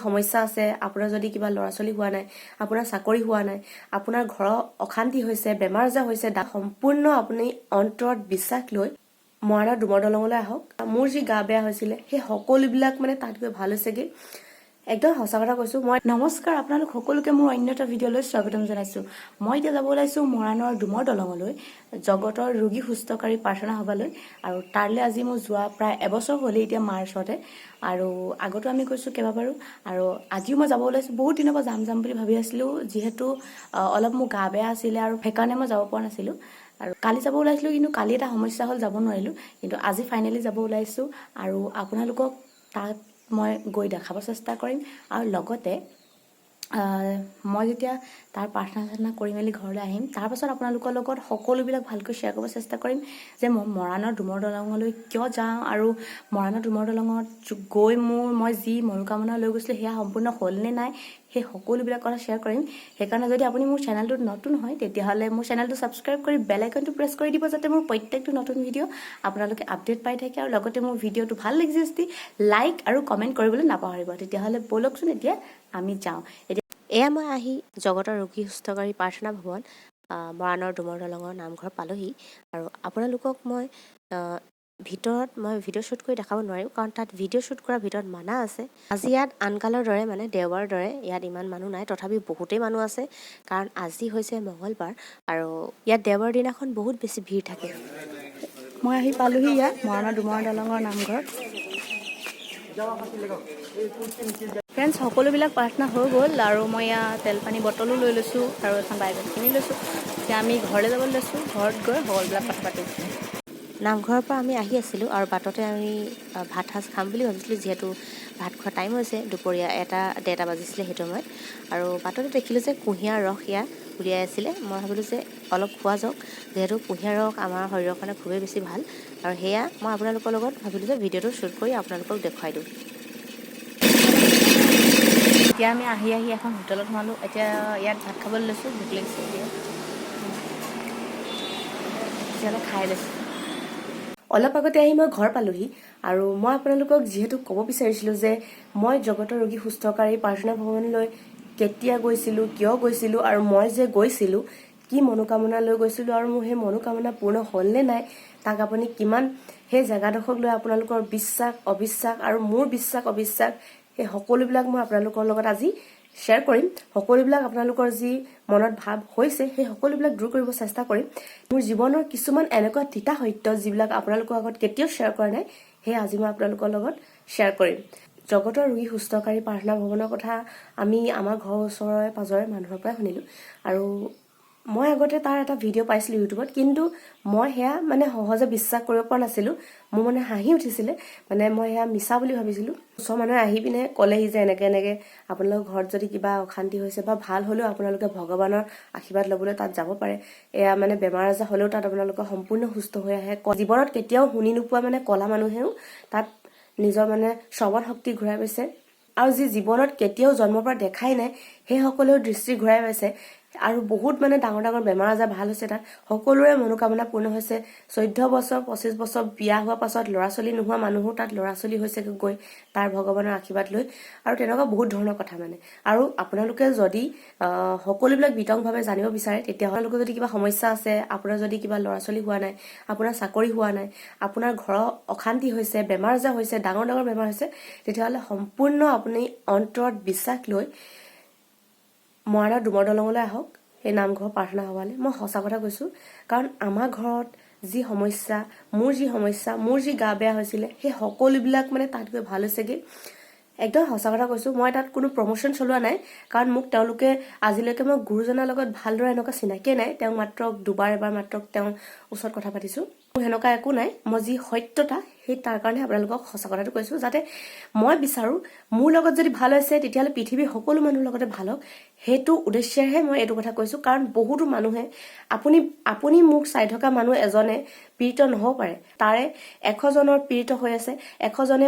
সমস্যা আছে, আপোনাৰ যদি কিবা ল'ৰা ছোৱালী হোৱা নাই, আপোনাৰ চাকৰি হোৱা নাই, আপোনাৰ ঘৰৰ অশান্তি হৈছে, বেমাৰ আজাৰ হৈছে, সম্পূৰ্ণ আপুনি অন্তৰত বিশ্বাস লৈ মৰাণৰ ডুমৰ দলঙলৈ আহক। মোৰ যি গা বেয়া হৈছিলে সেই সকলোবিলাক মানে তাত গৈ ভাল হৈছেগে। একদম সঁচা কথা কৈছো। মই নমস্কাৰ, আপোনালোক সকলোকে মোৰ অন্য এটা ভিডিঅ'লৈ স্বাগতম জনাইছো। মই এতিয়া যাব ওলাইছো মৰাণৰ ডুমৰ দলঙলৈ, জগতৰ ৰোগী সুস্থকাৰী প্ৰাৰ্থনা সভালৈ। আৰু তালৈ আজি মই যোৱা প্ৰায় এবছৰ হ'লেই, এতিয়া মাৰ্চতে। আৰু আগতো আমি কৈছো কেইবাবাৰো, আৰু আজিও মই যাব ওলাইছো। বহুত দিনৰ পৰা যাম বুলি ভাবি আছিলো, যিহেতু অলপ মোৰ গা বেয়া আছিলে আৰু সেইকাৰণে মই যাব পৰা নাছিলো। আৰু কালি যাব ওলাইছিলো, কিন্তু কালি এটা সমস্যা হ'ল, যাব নোৱাৰিলো। কিন্তু আজি ফাইনেলি যাব ওলাইছো, আৰু আপোনালোকক তাত মই গৈ দেখাব চেষ্টা কৰিম। আৰু লগতে মই যেতিয়া তাৰ প্ৰাৰ্থনা কৰি মেলি ঘৰলৈ আহিম, তাৰ পাছত আপোনালোকৰ লগত সকলোবিলাক ভালকৈ শ্বেয়াৰ কৰিব চেষ্টা কৰিম যে মই মৰাণৰ ডুমৰ দলঙলৈ কিয় যাওঁ, আৰু মৰাণৰ ডুমৰ দলঙত গৈ মই যি মনোকামনা লৈ গৈছিলোঁ সেয়া সম্পূৰ্ণ হ'লনে নাই, সেই সকলোবিলাক কথা শ্বেয়াৰ কৰিম। সেইকাৰণে যদি আপুনি মোৰ চেনেলটোত নতুন হয়, তেতিয়াহ'লে মোৰ চেনেলটো ছাবস্ক্ৰাইব কৰি বেল আইকনটো প্ৰেছ কৰি দিব, যাতে মোৰ প্ৰত্যেকটো নতুন ভিডিঅ' আপোনালোকে আপডেট পাই থাকে। আৰু লগতে মোৰ ভিডিঅ'টো ভাল লাগিছে যদি লাইক আৰু কমেণ্ট কৰিবলৈ নাপাহৰিব। তেতিয়াহ'লে ব'লকচোন এতিয়া আমি যাওঁ। এয়া মই আহি জগতৰ ৰোগী সুস্থকাৰী প্ৰাৰ্থনা ভৱন মৰাণৰ ডুমৰ দলঙৰ নামঘৰ পালোহি। আৰু আপোনালোকক মই ভিতৰত ভিডিঅ' শ্বুট কৰি দেখাব নোৱাৰিম, কাৰণ তাত ভিডিঅ' শ্বুট কৰাৰ ভিতৰত মানা আছে। আজি ইয়াত আনকালৰ দৰে মানে দেওবাৰৰ দৰে ইয়াত ইমান মানুহ নাই, তথাপি বহুতেই মানুহ আছে, কাৰণ আজি হৈছে মঙলবাৰ আৰু ইয়াত দেওবাৰ দিনাখন বহুত বেছি ভিৰ থাকে। মই আহি পালোহি ইয়াত মৰাণৰ ডুমৰ দলঙৰ নামঘৰত। ফ্ৰেণ্ডছ, সকলোবিলাক প্ৰাৰ্থনা হৈ গ'ল, আৰু মই ইয়াত তেলপানী বটলো লৈ লৈছোঁ আৰু এখন বাইবেল কিনি লৈছোঁ। এতিয়া আমি ঘৰলৈ যাব লৈছোঁ, ঘৰত গৈ সকলোবিলাক কথা পাতিম। নামঘৰৰ পৰা আমি আহি আছিলোঁ, আৰু বাটতে আমি ভাত সাজ খাম বুলি ভাবিছিলোঁ, যিহেতু ভাত খোৱা টাইম হৈছে, দুপৰীয়া 1-1:30 বাজিছিলে সেইটো সময়ত। আৰু বাটতে দেখিলোঁ যে কুঁহিয়াৰ ৰস ইয়াত উলিয়াই আছিলে। মই ভাবিলোঁ যে অলপ খোৱা যাওক, যিহেতু কুঁহিয়াৰ ৰস আমাৰ শৰীৰৰ কাৰণে খুবেই বেছি ভাল। আৰু সেয়া মই আপোনালোকৰ লগত ভাবিলোঁ যে ভিডিঅ'টো শ্বুট কৰি আপোনালোকক দেখুৱাই দিওঁ। এতিয়া আমি আহি এখন হোটেলত সোমালোঁ। এতিয়া ইয়াত ভাত খাবলৈ লৈছোঁ, ভোক লাগিছে। তেতিয়াহ'লে খাই লৈছোঁ। অলপ আগতে আহি মই ঘৰ পালোহি, আৰু মই আপোনালোকক যিহেতু ক'ব বিচাৰিছিলোঁ যে মই জগতৰ ৰোগী সুস্থকাৰী প্ৰাৰ্থনা ভৱনলৈ কেতিয়া গৈছিলোঁ, কিয় গৈছিলোঁ, আৰু মই যে গৈছিলোঁ কি মনোকামনা লৈ গৈছিলোঁ, আৰু মোৰ সেই মনোকামনা পূৰ্ণ হ'লনে নাই, তাক আপুনি কিমান সেই জেগাডোখৰক লৈ আপোনালোকৰ বিশ্বাস অবিশ্বাস আৰু মোৰ বিশ্বাস অবিশ্বাস, সেই সকলোবিলাক মই আপোনালোকৰ লগত আজি শ্বেয়াৰ কৰিম। সকলোবিলাক আপোনালোকৰ যি মনত ভাৱ হৈছে সেই সকলোবিলাক দূৰ কৰিব চেষ্টা কৰিম। মোৰ জীৱনৰ কিছুমান এনেকুৱা তিতা সত্য যিবিলাক আপোনালোকৰ আগত কেতিয়াও শ্বেয়াৰ কৰা নাই, সেয়ে আজি মই আপোনালোকৰ লগত শ্বেয়াৰ কৰিম। জগতৰ ৰোগী সুস্থকাৰী প্ৰাৰ্থনা ভৱনৰ কথা আমি আমাৰ ঘৰৰ ওচৰৰে পাজৰে মানুহৰ পৰাই শুনিলোঁ। আৰু মই আগতে তাৰ এটা ভিডিঅ' পাইছিলোঁ ইউটিউবত, কিন্তু মই সেয়া মানে সহজে বিশ্বাস কৰিব পৰা নাছিলোঁ। মোৰ মানে হাঁহি উঠিছিলে, মানে মই সেয়া মিছা বুলি ভাবিছিলোঁ। ওচৰৰ মানুহে আহি পিনে ক'লেহি যে এনেকৈ আপোনালোকৰ ঘৰত যদি কিবা অশান্তি হৈছে বা ভাল হ'লেও আপোনালোকে ভগৱানৰ আশীৰ্বাদ ল'বলৈ তাত যাব পাৰে। এয়া মানে বেমাৰ আজাৰ হ'লেও তাত আপোনালোকৰ সম্পূৰ্ণ সুস্থ হৈ আহে। জীৱনত কেতিয়াও শুনি নোপোৱা মানে ক'লা মানুহেও তাত নিজৰ মানে শ্ৰৱণ শক্তি ঘূৰাই পাইছে, আৰু যি জীৱনত কেতিয়াও জন্মৰ পৰা দেখাই নাই সেইসকলেও দৃষ্টি ঘূৰাই পাইছে। আৰু বহুত মানে ডাঙৰ বেমাৰ আজাৰ ভাল হৈছে তাত। সকলোৰে মনোকামনা পূৰ্ণ হৈছে। 14 বছৰ 25 বছৰ বিয়া হোৱাৰ পাছত ল'ৰা ছোৱালী নোহোৱা মানুহো তাত ল'ৰা ছোৱালী হৈছে গৈ তাৰ ভগৱানৰ আশীৰ্বাদ লৈ। আৰু তেনেকুৱা বহুত ধৰণৰ কথা মানে। আৰু আপোনালোকে যদি সকলোবিলাক বিতংভাৱে জানিব বিচাৰে, তেতিয়া আপোনালোকৰ যদি কিবা সমস্যা আছে, আপোনাৰ যদি কিবা ল'ৰা ছোৱালী হোৱা নাই, আপোনাৰ চাকৰি হোৱা নাই, আপোনাৰ ঘৰৰ অশান্তি হৈছে, বেমাৰ আজাৰ হৈছে, ডাঙৰ বেমাৰ হৈছে, তেতিয়াহ'লে সম্পূৰ্ণ আপুনি অন্তৰত বিশ্বাস লৈ মৰাণৰ ডুমৰ দলঙলৈ আহক, সেই নামঘৰ প্ৰাৰ্থনা সভালৈ। মই সঁচা কথা কৈছোঁ, কাৰণ আমাৰ ঘৰত যি সমস্যা, মোৰ যি গা বেয়া হৈছিলে সেই সকলোবিলাক মানে তাত গৈ ভাল হৈছেগৈ। একদম সঁচা কথা কৈছোঁ। মই তাত কোনো প্ৰমোশ্যন চলোৱা নাই, কাৰণ মোক তেওঁলোকে আজিলৈকে মই গুৰুজনৰ লগত ভালদৰে এনেকুৱা চিনাকিয়ে নাই। তেওঁক মাত্ৰ এবাৰ মাত্ৰ তেওঁৰ ওচৰত কথা পাতিছোঁ। মোৰ সেনেকুৱা একো নাই। মই যি সত্যতা সেই তাৰ কাৰণে আপোনালোকক সঁচা কথাটো কৈছোঁ, যাতে মই বিচাৰোঁ মোৰ লগত যদি ভাল হৈছে তেতিয়াহ'লে পৃথিৱীৰ সকলো মানুহৰ লগতে ভাল হওক। সেইটো উদ্দেশ্যেৰেহে মই এইটো কথা কৈছোঁ, কাৰণ বহুতো মানুহে আপুনি মোক চাই থকা মানুহ এজনে পীড়িত নহ'ব পাৰে, তাৰে 100 জনৰ পীড়িত হৈ আছে, 100 জনে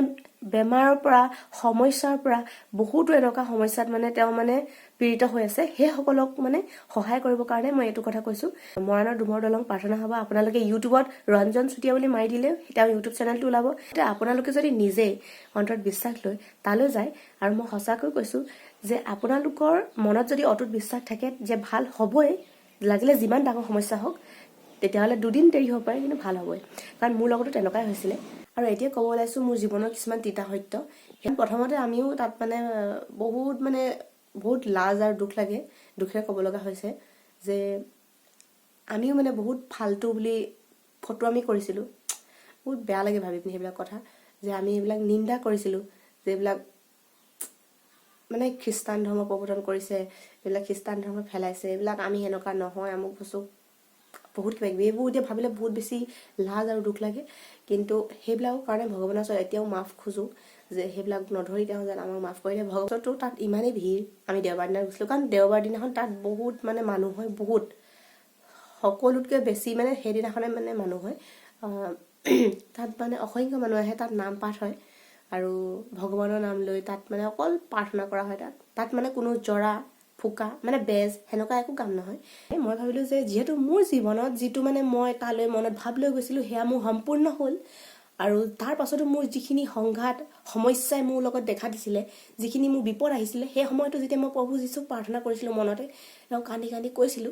বেমাৰৰ পৰা সমস্যাৰ পৰা বহুতো এনেকুৱা সমস্যাত মানে তেওঁ মানে পীড়িত হৈ আছে সেই সকলক মানে সহায় কৰিবৰ কাৰণে মই এইটো কথা কৈছো মৰাণৰ ডুমৰ দলং প্ৰাৰ্থনা সভা আপোনালোকে ইউটিউবত ৰঞ্জন চুতীয়া বুলি মাৰি দিলে তেওঁ ইউটিউব চেনেলটো ওলাব এতিয়া আপোনালোকে যদি নিজে অন্তৰত বিশ্বাস লৈ তালৈ যায় আৰু মই সঁচাকৈ কৈছো যে আপোনালোকৰ মনত যদি অটুট বিশ্বাস থাকে যে ভাল হ'বই লাগিলে যিমান ডাঙৰ সমস্যা হওক তেতিয়াহ'লে দুদিন দেৰি হ'ব পাৰে কিন্তু ভাল হ'বই কাৰণ মোৰ লগতো তেনেকুৱাই হৈছিলে আৰু এতিয়া ক'ব ওলাইছো মোৰ জীৱনৰ কিছুমান তিতা সত্য প্ৰথমতে আমিও তাত মানে বহুত লাজ আৰু দুখ লাগে দুখেৰে ক'ব লগা হৈছে যে আমিও মানে বহুত ফাল্টু বুলি ফটো আমি কৰিছিলো বহুত বেয়া লাগে ভাবি পিনি সেইবিলাক কথা যে আমি এইবিলাক নিন্দা কৰিছিলো যে এইবিলাক মানে খ্ৰীষ্টান ধৰ্ম প্ৰৱৰ্তন কৰিছে এইবিলাক খ্ৰীষ্টান ধৰ্ম ফেলাইছে এইবিলাক আমি এনেকুৱা নহয় আমুক বস্তু বহুত কিবা কিবি এইবোৰ এতিয়া ভাবিলে বহুত বেছি লাজ আৰু দুখ লাগে কিন্তু সেইবিলাকৰ কাৰণে ভগৱানৰ ওচৰত এতিয়াও মাফ খোজো যে সেইবিলাক নধৰি তেওঁ যেন আমাক মাফ কৰি দিয়ে ভগৱতটো তাত ইমানেই ভিৰ আমি দেওবাৰ দিনা গৈছিলো কাৰণ দেওবাৰ দিনাখন তাত বহুত মানে মানুহ হয় বহুত সকলোতকৈ বেছি মানে সেইদিনাখনে মানে মানুহ হয় তাত মানে অসংখ্য মানুহ আহে তাত নাম পাঠ হয় আৰু ভগৱানৰ নাম লৈ তাত মানে অকল প্ৰাৰ্থনা কৰা হয় তাত মানে কোনো জৰা ফুকা মানে বেজ হেনেকুৱা একো কাম নহয় মই ভাবিলো যে যেহেতু মোৰ জীৱনত যিটো মানে মই তালৈ মনত ভাব লৈ গৈছিলো সেয়া মোৰ সম্পূৰ্ণ হ'ল আৰু তাৰ পাছতো মোৰ যিখিনি সংঘাত সমস্যাই মোৰ লগত দেখা দিছিলে যিখিনি মোৰ বিপদ আহিছিলে সেই সময়তো যেতিয়া মই প্ৰভু যীশুক প্ৰাৰ্থনা কৰিছিলো মনতে আৰু কান্দি কান্দি কৈছিলো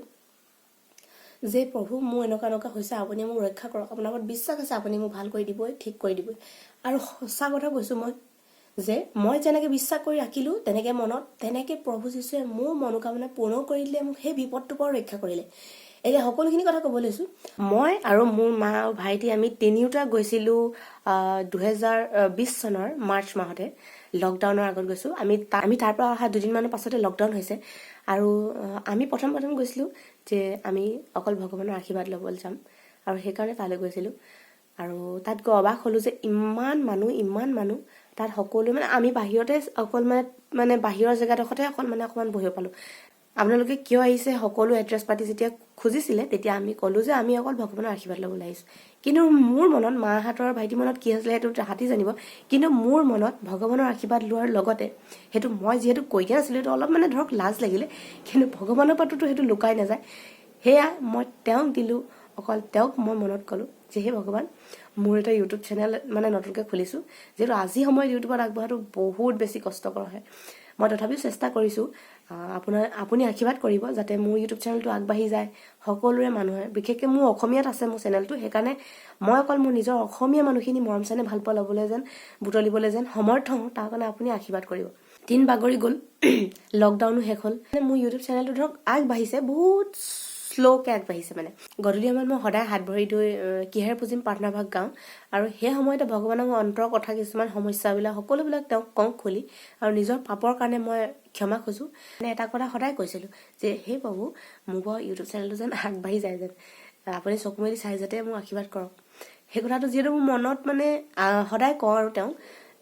যে প্ৰভু মোৰ এনেকুৱা হৈছে আপুনি মোক ৰক্ষা কৰক আপোনাৰ ওপৰত বিশ্বাস আছে আপুনি মোক ভাল কৰি দিবই ঠিক কৰি দিবই আৰু সঁচা কথা কৈছো যে মই যেনেকৈ বিশ্বাস কৰি ৰাখিলো তেনেকৈ মনত তেনেকৈ প্ৰভু যীশুৱে মোৰ মনোকামনা পূৰ্ণ কৰি দিলে মোক সেই বিপদটোৰ পৰা ৰক্ষা কৰিলে এতিয়া সকলোখিনি কথা ক'ব লৈছো মই আৰু মোৰ মা আৰু ভাইটি আমি তিনিওটা গৈছিলো 2020 চনৰ মাৰ্চ মাহতে লকডাউনৰ আগত গৈছো আমি তাৰ পৰা অহা দুদিনমানৰ পাছতে লকডাউন হৈছে আৰু আমি প্ৰথম গৈছিলো যে আমি অকল ভগৱানৰ আশীৰ্বাদ ল'বলৈ যাম আৰু সেইকাৰণে তালৈ গৈছিলো আৰু তাত গৈ অবাক হলো যে ইমান মানুহ তাত সকলো মানে আমি বাহিৰতে অকল মানে বাহিৰৰ জেগাডোখৰতে অকমান বহিব পালো আপোনালোকে কিয় আহিছে সকলো এড্ৰেছ পাতি যেতিয়া খুজিছিলে তেতিয়া আমি ক'লো যে আমি অকল ভগৱানৰ আশীৰ্বাদ ল'বলৈ আহিছো কিন্তু মোৰ মনত মাহঁতৰ ভাইটি মনত কি হৈছিলে সেইটো তাহাঁতি জানিব কিন্তু মোৰ মনত ভগৱানৰ আশীৰ্বাদ লোৱাৰ লগতে সেইটো মই যিহেতু কৈ দিয়া নাছিলো সেইটো অলপ মানে ধৰক লাজ লাগিলে কিন্তু ভগৱানৰ পাতোতো সেইটো লুকাই নাযায় সেয়া মই তেওঁক দিলো অকল তেওঁক মই মনত ক'লো যে হে ভগৱান মোৰ এটা ইউটিউব চেনেল মানে নতুনকৈ খুলিছো যেটো আজি সময়ত ইউটিউবত আগবঢ়াটো বহুত বেছি কষ্টকৰ হয় মই তথাপিও চেষ্টা কৰিছো আপুনি আশীৰ্বাদ কৰিব যাতে মোৰ ইউটিউব চেনেলটো আগবাঢ়ি যায় সকলোৰে মানুহে বিশেষকৈ মোৰ অসমীয়াত আছে মোৰ চেনেলটো সেইকাৰণে মই অকল মোৰ নিজৰ অসমীয়া মানুহখিনি মৰম চেনে ভাল পোৱা ল'বলৈ যেন বুটলিবলৈ যেন সমৰ্থ হওঁ তাৰ কাৰণে আপুনি আশীৰ্বাদ কৰিব দিন বাগৰি গ'ল লকডাউনো শেষ হ'ল মোৰ ইউটিউব চেনেলটো ধৰক আগবাঢ়িছে বহুত শ্ল'কে আগবাঢ়িছে মানে গধূলি সময়ত মই সদায় হাত ভৰি ধুই কিহেৰে পুজিম প্ৰাৰ্থনা ভাগ গাওঁ আৰু সেই সময়তে ভগৱানৰ অন্তৰৰ কথা কিছুমান সমস্যাবিলাক সকলোবিলাক তেওঁক কওঁ খুলি আৰু নিজৰ পাপৰ কাৰণে মই ক্ষমা খোজো মানে এটা কথা সদায় কৈছিলো যে হে প্ৰভু মোৰ ইউটিউব চেনেলটো যেন আগবাঢ়ি যায় যেন আপুনি চকু মেলি চাই যাতে মোক আশীৰ্বাদ কৰক সেই কথাটো যিহেতু মোৰ মনত মানে সদায় কওঁ আৰু তেওঁ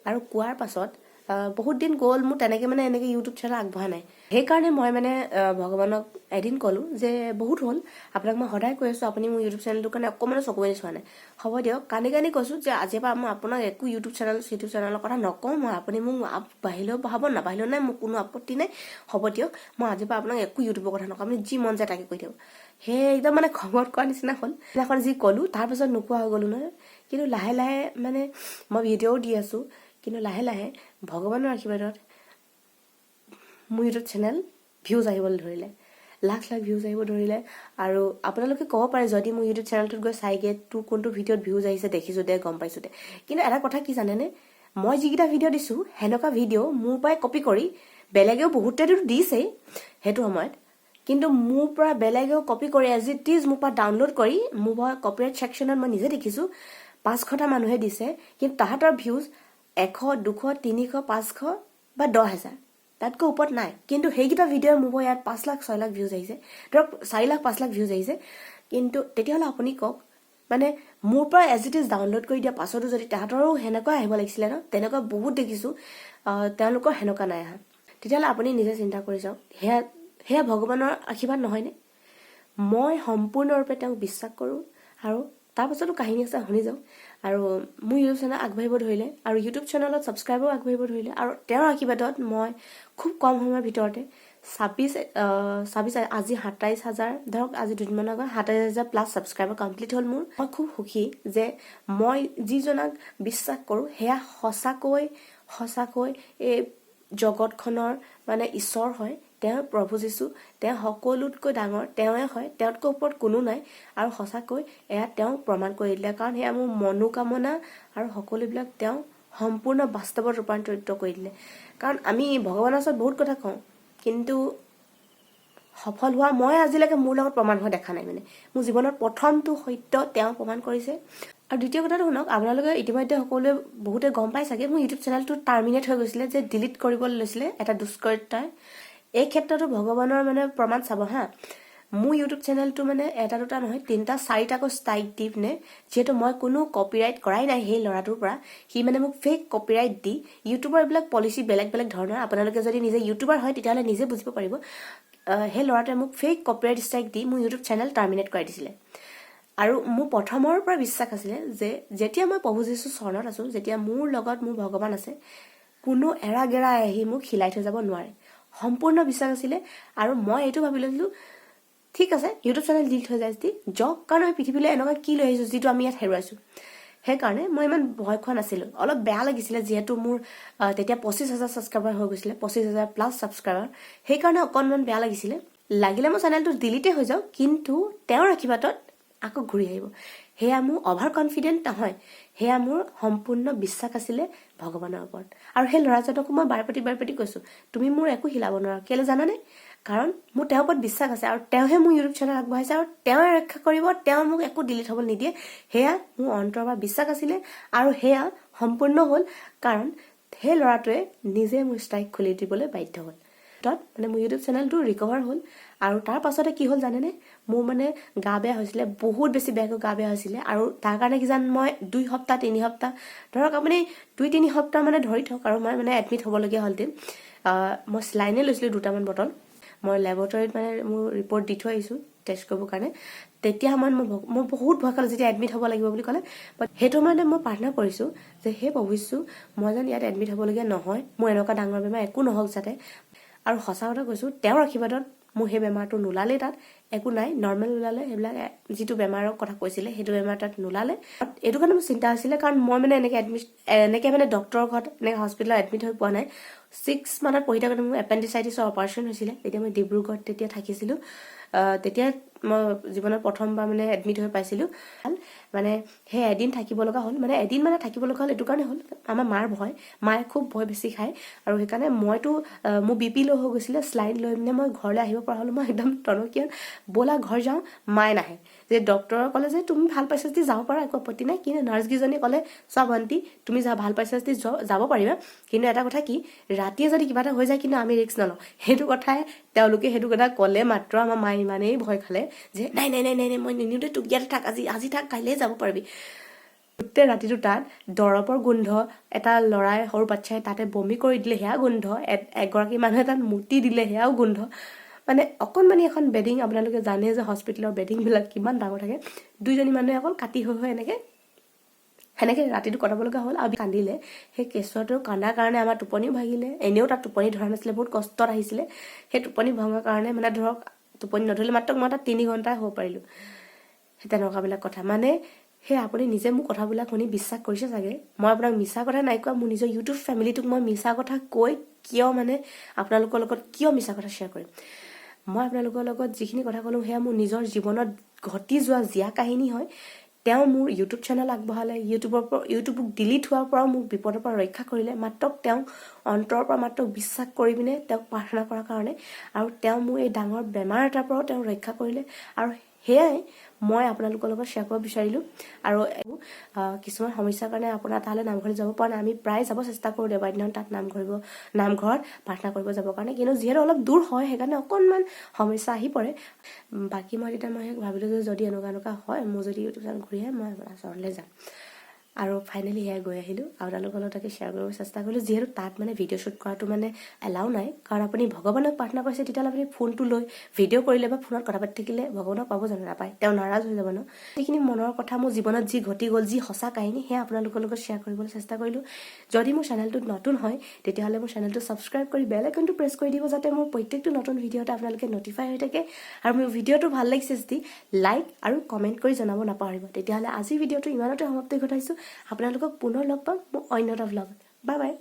আৰু কোৱাৰ পাছত বহুত দিন গ'ল মোৰ তেনেকৈ মানে এনেকৈ ইউটিউব চেনেল আগবঢ়া নাই সেইকাৰণে মই মানে ভগৱানক এদিন ক'লো যে বহুত হ'ল আপোনাক মই সদায় কৈ আছো আপুনি মোৰ ইউটিউব চেনেলটোৰ কাৰণে অকণমানো চকু মেলি চোৱা নাই হ'ব দিয়ক কান্দি কৈছো যে আজিৰ পৰা মই আপোনাক একো ইউটিউব চেনেলৰ কথা নকওঁ মই আপুনি মোক বাহিলেও বহাব নাবাহিলেও নাই মোৰ কোনো আপত্তি নাই হ'ব দিয়ক মই আজিৰ পৰা আপোনাক একো ইউটিউবৰ কথা নকওঁ আপুনি যি মন যায় তাকে কৈ দিয়ক সেই একদম মানে খঙত কোৱা নিচিনা হ'ল সেইদিনাখন যি ক'লো তাৰপিছত নোকোৱা হৈ গ'লো নহয় কিন্তু লাহে লাহে মানে মই ভিডিঅ'ও দি আছো কিন্তু লাহে লাহে ভগৱানৰ আশীৰ্বাদত মোৰ ইউটিউব চেনেল ভিউজ আহিবলৈ ধৰিলে লাখ ভিউজ আহিব ধৰিলে আৰু আপোনালোকে ক'ব পাৰে যদি মোৰ ইউটিউব চেনেলটোত গৈ চাইগে তোৰ কোনটো ভিডিঅ'ত ভিউজ আহিছে দেখিছো দে গম পাইছো দে কিন্তু এটা কথা কি জানেনে মই যিকেইটা ভিডিঅ' দিছো সেনেকুৱা ভিডিঅ' মোৰ পৰাই কপি কৰি বেলেগেও বহুতেতো দিছেই সেইটো সময়ত কিন্তু মোৰ পৰা বেলেগেও কপি কৰি এজ ইট ইজ মোৰ পৰা ডাউনলোড কৰি মোৰ কপিৰাইট ছেকশ্যনত মই নিজে দেখিছো 500টা মানুহে দিছে কিন্তু তাহাঁতৰ ভিউজ 100 200 300 500 বা 10,000 তাতকৈ ওপৰত নাই কিন্তু সেইকেইটা ভিডিঅ'ৰ মোৰ ইয়াত 5 লাখ 6 লাখ ভিউজ আহিছে ধৰক 4 লাখ 5 লাখ ভিউজ আহিছে কিন্তু তেতিয়াহ'লে আপুনি কওক মানে মোৰ পৰা এজ ইট ইজ ডাউনলোড কৰি দিয়া পাছতো যদি তাহাঁতৰো সেনেকুৱা আহিব লাগিছিলে ন তেনেকুৱা বহুত দেখিছো তেওঁলোকৰ সেনেকুৱা নাই আহা তেতিয়াহ'লে আপুনি নিজে চিন্তা কৰি চাওক সেয়া ভগৱানৰ আশীৰ্বাদ নহয়নে মই সম্পূৰ্ণৰূপে তেওঁক বিশ্বাস কৰোঁ আৰু তাৰ পাছতো কাহিনী আছে শুনি যাওক আৰু মোৰ ইউটিউব চেনেল আগবাঢ়িব ধৰিলে আৰু ইউটিউব চেনেলত ছাবস্ক্ৰাইবাৰো আগবাঢ়িব ধৰিলে আৰু তেওঁৰ আশীৰ্বাদত মই খুব কম সময়ৰ ভিতৰতে 26 আজি 27,000 ধৰক আজি দুদিনমানৰ আগত 27,000 প্লাছ ছাবস্ক্ৰাইবাৰ কমপ্লিট হ'ল মোৰ। মই খুব সুখী যে মই যিজনক বিশ্বাস কৰোঁ সেয়া সঁচাকৈ এই জগতখনৰ মানে ঈশ্বৰ হয়, তেওঁ প্ৰভু যীশু, তেওঁ সকলোতকৈ ডাঙৰ তেওঁৱে হয়, তেওঁতকৈ ওপৰত কোনো নাই আৰু সঁচাকৈ এয়া তেওঁ প্ৰমাণ কৰি দিলে। কাৰণ সেয়া মোৰ মনোকামনা আৰু সকলোবিলাক তেওঁ সম্পূৰ্ণ বাস্তৱত ৰূপান্তৰিত কৰি দিলে। কাৰণ আমি ভগৱানৰ ওচৰত বহুত কথা কওঁ, কিন্তু সফল হোৱা মই আজিলৈকে মোৰ লগত প্ৰমাণ হোৱা দেখা নাই। মানে মোৰ জীৱনত প্ৰথমটো সত্য তেওঁ প্ৰমাণ কৰিছে। আৰু দ্বিতীয় কথাটো শুনক, আপোনালোকে ইতিমধ্যে সকলোৱে বহুতে গম পাই চাগে মোৰ ইউটিউব চেনেলটো টাৰ্মিনেট হৈ গৈছিলে, যে ডিলিট কৰিবলৈ লৈছিলে এটা দুষ্কৰ্তাই। এই ক্ষেত্ৰতো ভগৱানৰ মানে প্ৰমাণ চাব হা। মোৰ ইউটিউব চেনেলটো মানে এটা দুটা নহয় 3টা 4টাকৈ ষ্ট্ৰাইক দি পিনে, যিহেতু মই কোনো কপিৰাইট কৰাই নাই সেই ল'ৰাটোৰ পৰা, সি মানে মোক ফেক কপিৰাইট দি, ইউটিউবৰ এইবিলাক পলিচি বেলেগ বেলেগ ধৰণৰ, আপোনালোকে যদি নিজে ইউটিউবাৰ হয় তেতিয়াহ'লে নিজে বুজিব পাৰিব। সেই ল'ৰাটোৱে মোক ফেক কপিৰাইট ষ্ট্ৰাইক দি মোৰ ইউটিউব চেনেল টাৰ্মিনেট কৰাই দিছিলে। আৰু মোৰ প্ৰথমৰ পৰা বিশ্বাস আছিলে যে যেতিয়া মই প্ৰভু যীশুৰ চৰণত আছোঁ, যেতিয়া মোৰ লগত মোৰ ভগৱান আছে, কোনো এৰা গেৰা আহি মোক হিলাই থৈ যাব নোৱাৰে। সম্পূৰ্ণ বিশ্বাস আছিলে। আৰু মই এইটো ভাবি লৈছিলোঁ, ঠিক আছে ইউটিউব চেনেল ডিলিট হৈ যায় যদি যাওক, কাৰণ আমি পৃথিৱীলৈ এনেকুৱা কি লৈ আহিছোঁ যিটো আমি ইয়াত হেৰুৱাইছোঁ। সেইকাৰণে মই ইমান ভয় খোৱা নাছিলোঁ। অলপ বেয়া লাগিছিলে যিহেতু মোৰ তেতিয়া 25,000 ছাবস্ক্ৰাইবাৰ হৈ গৈছিলে, 25,000 প্লাছ ছাবস্ক্ৰাইবাৰ। সেইকাৰণে অকণমান বেয়া লাগিছিলে। লাগিলে মোৰ চেনেলটো ডিলিটে হৈ যাওক, কিন্তু তেওঁৰ আশীৰ্বাদত আকৌ ঘূৰি আহিব। সেয়া মোৰ অভাৰ কনফিডেণ্ট নহয়, সেয়া মোৰ সম্পূৰ্ণ বিশ্বাস আছিলে ভগৱানৰ ওপৰত। আৰু সেই ল'ৰাজনকো মই বাৰে প্ৰতি কৈছোঁ, তুমি মোৰ একো হিলাব নোৱাৰা। কেলৈ জানানে? কাৰণ মোৰ তেওঁৰ ওপৰত বিশ্বাস আছে আৰু তেওঁহে মোৰ ইউটিউব চেনেল আগবঢ়াইছে আৰু তেওঁৱে ৰক্ষা কৰিব, তেওঁ মোক একো ডিলিট হ'ব নিদিয়ে। সেয়া মোৰ অন্তৰৰ পৰা বিশ্বাস আছিলে আৰু সেয়া সম্পূৰ্ণ হ'ল, কাৰণ সেই ল'ৰাটোৱে নিজে মোৰ ষ্ট্ৰাইক খুলি দিবলৈ বাধ্য হ'ল। মানে মোৰ ইউটিউব চেনেলটো ৰিকভাৰ হ'ল। আৰু তাৰ পাছতে কি হ'ল জানেনে? মোৰ মানে গা বেয়া হৈছিলে, বহুত বেছি বেয়াকৈ গা বেয়া হৈছিলে। আৰু তাৰ কাৰণে কিজান মই 2 সপ্তাহ 3 সপ্তাহ ধৰক আপুনি 2-3 সপ্তাহ মানে ধৰি থওক আৰু মই মানে এডমিট হ'বলগীয়া হ'ল। মই চেলাইনে লৈছিলোঁ 2টামান বটল। মই লেবৰেটৰীত মানে মোৰ ৰিপৰ্ট দি থৈ আহিছোঁ টেষ্ট কৰিবৰ কাৰণে। তেতিয়া সময়ত মই বহুত ভয় খালোঁ যেতিয়া এডমিট হ'ব লাগিব বুলি ক'লে। বাট সেইটো মানে মই প্ৰাৰ্থনা কৰিছোঁ যে সেই প্ৰভু যীশু, মই যেন ইয়াত এডমিট হ'বলগীয়া নহয়, মোৰ এনেকুৱা ডাঙৰ বেমাৰ একো নহওক যাতে। আৰু সঁচা কথা কৈছোঁ, তেওঁৰ আশীৰ্বাদত মোৰ সেই বেমাৰটো নোলালেই, তাত একো নাই, নৰ্মেল ওলালে। সেইবিলাক যিটো বেমাৰৰ কথা কৈছিলে সেইটো বেমাৰ তাত নোলালে। এইটো কাৰণে মোৰ চিন্তা হৈছিলে, কাৰণ মই মানে এনেকৈ মানে ডক্টৰৰ ঘৰত এনেকৈ হস্পিটেলত এডমিট হৈ পোৱা নাই। 6 মানত পঢ়ি থাকোঁতে মোৰ এপেণ্ডিচাইটিছৰ অপাৰেশ্যন হৈছিলে। তেতিয়া মই ডিব্ৰুগড়ত তেতিয়া থাকিছিলোঁ। তেতিয়া মই জীৱনত প্ৰথমবাৰ মানে এডমিট হৈ পাইছিলোঁ। মানে সেই এদিন থাকিব লগা হ'ল, মানে এদিন মানে থাকিব লগা হ'ল এইটো কাৰণে হ'ল, আমাৰ মাৰ ভয়, মায়ে খুব ভয় বেছি খায়। আৰু সেইকাৰণে মইতো মোৰ BP ল' হৈ গৈছিলে, শ্লাইড লৈ পিনে মই ঘৰলৈ আহিব পৰা হ'লোঁ। মই একদম টনকিয়াল, ব'লা ঘৰ যাওঁ, মায়ে নাহে। যে ডক্টৰে ক'লে যে তুমি ভাল পাইছা যদি যাব পাৰা, একো আপত্তি নাই। কিন্তু নাৰ্ছকেইজনীয়ে ক'লে, চোৱা ভণ্টি তুমি ভাল পাইছা যদি যাব পাৰিবা, কিন্তু এটা কথা কি, ৰাতিয়ে যদি কিবা এটা হৈ যায় কিন্তু আমি ৰিস্ক নলওঁ। সেইটো কথাই তেওঁলোকে সেইটো কথা ক'লে মাত্ৰ আমাৰ মায়ে ইমানেই ভয় খালে যে নাই মই নিনিওঁতে তোক ইয়াতে থাক, আজি থাক, কাইলৈ যাব পাৰিবি। গোটেই ৰাতিটো তাত দৰৱৰ গোন্ধ, এটা ল'ৰাই সৰু বাচ্ছাই তাতে বমি কৰি দিলে সেয়া গোন্ধ, এগৰাকী মানুহে তাত মুতি দিলে সেয়াও গোন্ধ। মানে অকণমানি এখন বেডিং, আপোনালোকে জানে যে হস্পিটেলৰ বেডিংবিলাক কিমান ডাঙৰ থাকে, 2জনী মানুহে অকল কাটি হৈ সেনেকৈ ৰাতিটো কটাব লগা হ'ল। আৰু কান্দিলে। সেই কেঁচুৱাটো কান্দাৰ কাৰণে আমাৰ টোপনিও ভাগিলে। এনেও তাত টোপনি ধৰা নাছিলে, বহুত কষ্টত আহিছিলে। সেই টোপনি ভঙাৰ কাৰণে মানে ধৰক টোপনি নধৰিলে মাত্ৰ মই তাত 3 ঘণ্টাই হ'ব পাৰিলোঁ। সেই তেনেকুৱাবিলাক কথা। মানে সেই আপুনি নিজে মোৰ কথাবিলাক শুনি বিশ্বাস কৰিছে চাগে, মই আপোনাক মিছা কথা নাই কোৱা। মোৰ নিজৰ ইউটিউব ফেমিলিটোক মই মিছা কথা কৈ কিয় মানে আপোনালোকৰ লগত কিয় মিছা কথা শ্বেয়াৰ কৰিম? মই আপোনালোকৰ লগত যিখিনি কথা ক'লোঁ সেয়া মোৰ নিজৰ জীৱনত ঘটি যোৱা জীয়া কাহিনী হয়। তেওঁ মোৰ ইউটিউব চেনেল আগবঢ়ালে, ইউটিউবক ডিলিট হোৱাৰ পৰাও মোক বিপদৰ পৰা ৰক্ষা কৰিলে, মাত্ৰ তেওঁক অন্তৰৰ পৰা মাত্ৰ বিশ্বাস কৰি পিনে তেওঁক প্ৰাৰ্থনা কৰাৰ কাৰণে। আৰু তেওঁ মোৰ এই ডাঙৰ বেমাৰ এটাৰ পৰাও তেওঁ ৰক্ষা কৰিলে। আৰু সেয়াই মই আপোনালোকৰ লগত শ্বেয়াৰ কৰিব বিচাৰিলোঁ। আৰু কিছুমান সমস্যাৰ কাৰণে আপোনাৰ তালৈ নামঘৰলৈ যাব পৰা নাই। আমি প্ৰায় যাব চেষ্টা কৰোঁ দেওবাৰ দিনত তাত নামঘৰত প্ৰাৰ্থনা কৰিব যাবৰ কাৰণে, কিন্তু যিহেতু অলপ দূৰ হয় সেইকাৰণে অকণমান সমস্যা আহি পৰে। বাকী মই ভাবিলোঁ যে যদি এনেকুৱা হয়, মোৰ যদি ইউটিউব চেনেল ঘূৰি আহে, মই আপোনাৰ ওচৰলৈ যাম। আৰু ফাইনেলি সেয়া গৈ আহিলোঁ আৰু তেওঁলোকৰ লগত তাকে শ্বেয়াৰ কৰিব চেষ্টা কৰিলোঁ যিহেতু তাত মানে ভিডিঅ' শ্বুট কৰাটো মানে এলাউ নাই কাৰণ আপুনি ভগৱানক প্ৰাৰ্থনা কৰিছে তেতিয়াহ'লে আপুনি ফোনটো লৈ ভিডিঅ' কৰিলে বা ফোনত কথা পাতি থাকিলে ভগৱানক পাব জানো নাপায় তেওঁ নাৰাজ হৈ যাব ন সেইখিনি মনৰ কথা মোৰ জীৱনত যি ঘটি গ'ল যি সঁচা কাহিনী সেয়া আপোনালোকৰ লগত শ্বেয়াৰ কৰিবলৈ চেষ্টা কৰিলোঁ যদি মোৰ চেনেলটোত নতুন হয় তেতিয়াহ'লে মোৰ চেনেলটো ছাবস্ক্ৰাইব কৰি বেল আইকনটো প্ৰেছ কৰি দিব যাতে মোৰ প্ৰত্যেকটো নতুন ভিডিঅ'তে আপোনালোকে নটিফাই হৈ থাকে আৰু মোৰ ভিডিঅ'টো ভাল লাগিছে যদি লাইক আৰু কমেণ্ট কৰি জনাব নাপাহৰিব তেতিয়াহ'লে আজিৰ ভিডিঅ'টো ইমানতে সমাপ্তি ঘটাইছোঁ আপোনালোকক পুনৰ লগ পাম মোৰ অন্য এটা ভ্লগত বাই বাই